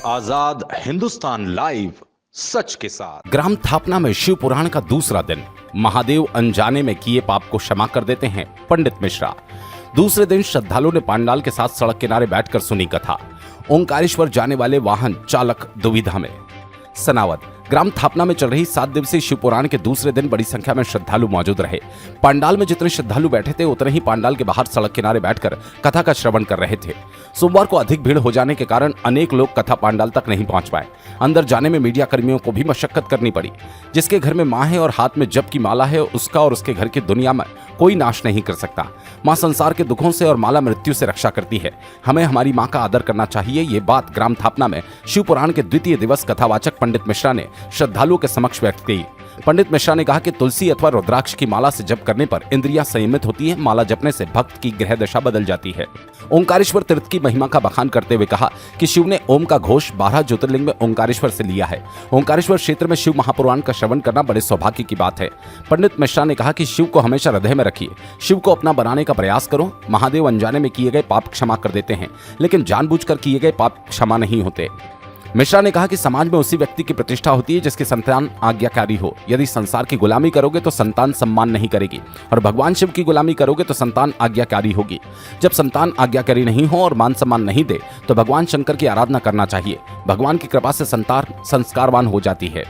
आजाद Hindustan live, सच के साथ। ग्राम थापना में शिव पुराण का दूसरा दिन। महादेव अनजाने में किए पाप को क्षमा कर देते हैं पंडित मिश्रा। दूसरे दिन श्रद्धालुओं ने पांडाल के साथ सड़क किनारे बैठकर सुनी कथा। ओंकारेश्वर जाने वाले वाहन चालक दुविधा में। सनावद ग्राम थापना में चल रही 7 दिवसीय शिव पुराण के दूसरे दिन बड़ी संख्या में श्रद्धालु मौजूद रहे। पांडाल में जितने श्रद्धालु बैठे थे उतने ही पांडाल के बाहर सड़क किनारे बैठकर कथा का श्रवण कर रहे थे। सोमवार को अधिक भीड़ हो जाने के कारण अनेक लोग कथा पांडाल तक नहीं पहुंच पाए। अंदर जाने में मीडिया कर्मियों को भी मशक्कत करनी पड़ी। जिसके घर में मां है और हाथ में जप की माला है, उसका और उसके घर की दुनिया में कोई नाश नहीं कर सकता। मां संसार के दुखों से और माला मृत्यु से रक्षा करती है। हमें हमारी मां का आदर करना चाहिए। ये बात ग्राम थापना में शिव पुराण के द्वितीय दिवस कथावाचक पंडित मिश्रा ने श्रद्धालुओं के समक्ष व्यक्त की। पंडित मिश्रा ने कहा कि तुलसी अथवा रुद्राक्ष की माला से जप करने पर इंद्रियां संयमित होती है। माला जपने से भक्त की ग्रह दशा बदल जाती है। ओंकारेश्वर तीर्थ की महिमा का बखान करते हुए कहा कि शिव ने ओम का घोष 12 ज्योतिर्लिंग में ओंकारेश्वर से लिया है। ओंकारेश्वर क्षेत्र में शिव महापुराण का श्रवण करना बड़े सौभाग्य की बात है। पंडित मिश्रा ने कहा कि शिव को हमेशा हृदय में रखिए, शिव को अपना बनाने का प्रयास करो। महादेव अनजाने में किए गए पाप क्षमा कर देते हैं, लेकिन जानबूझकर किए गए पाप क्षमा नहीं होते। मिश्रा ने कहा कि समाज में उसी व्यक्ति की प्रतिष्ठा होती है जिसकी संतान आज्ञाकारी हो। यदि संसार की गुलामी करोगे तो संतान सम्मान नहीं करेगी, और भगवान शिव की गुलामी करोगे तो संतान आज्ञाकारी होगी। जब संतान आज्ञाकारी नहीं हो और मान सम्मान नहीं दे तो भगवान शंकर की आराधना करना चाहिए। भगवान की कृपा से संतान संस्कारवान हो जाती है।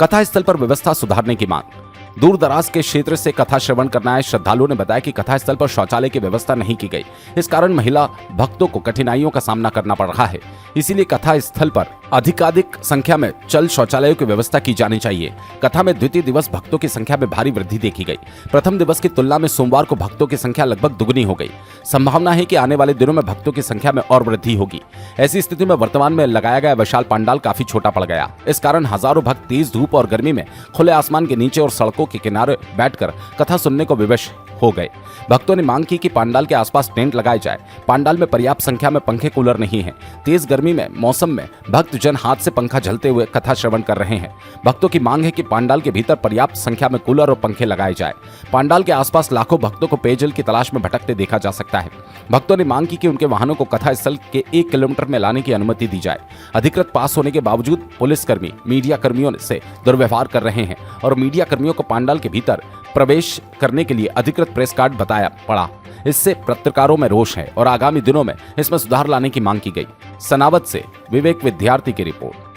कथा स्थल पर व्यवस्था सुधारने की मांग। दूर दराज के क्षेत्र से कथा श्रवण करने आए श्रद्धालुओं ने बताया कि कथा स्थल पर शौचालय की व्यवस्था नहीं की गई। इस कारण महिला भक्तों को कठिनाइयों का सामना करना पड़ रहा है। इसीलिए कथा स्थल पर अधिकाधिक संख्या में चल शौचालयों की व्यवस्था की जानी चाहिए। कथा में द्वितीय दिवस भक्तों की संख्या में भारी वृद्धि देखी गई। प्रथम दिवस की तुलना में सोमवार को भक्तों की संख्या लगभग दुगनी हो गई। संभावना है कि आने वाले दिनों में भक्तों की संख्या में और वृद्धि होगी। ऐसी स्थिति में वर्तमान में लगाया गया विशाल पंडाल काफी छोटा पड़ गया। इस कारण हजारों भक्त तेज धूप और गर्मी में खुले आसमान के नीचे और सड़कों के किनारे बैठकर कथा सुनने को विवश हो गए। भक्तों ने मांग की कि पांडाल के आसपास टेंट लगाए जाए। पांडाल में पर्याप्त संख्या में पंखे कूलर नहीं है। तेज गर्मी में मौसम में भक्त जन हाथ से पंखा झलते हुए कथा श्रवण कर रहे हैं। भक्तों की मांग है कि पांडाल के भीतर पर्याप्त संख्या में कूलर और पंखे लगाए जाए। पांडाल के आसपास लाखों भक्तों को पेयजल की तलाश में भटकते देखा जा सकता है। भक्तों ने मांग की कि उनके वाहनों को कथा स्थल के 1 किलोमीटर में लाने की अनुमति दी जाए। अधिकृत पास होने के बावजूद पुलिसकर्मी मीडिया कर्मियों से दुर्व्यवहार कर रहे हैं और मीडिया कर्मियों को पांडाल के भीतर प्रवेश करने के लिए अधिकृत प्रेस कार्ड बताया पड़ा। इससे पत्रकारों में रोष है और आगामी दिनों में इसमें सुधार लाने की मांग की गई। सनावद से विवेक विद्यार्थी की रिपोर्ट।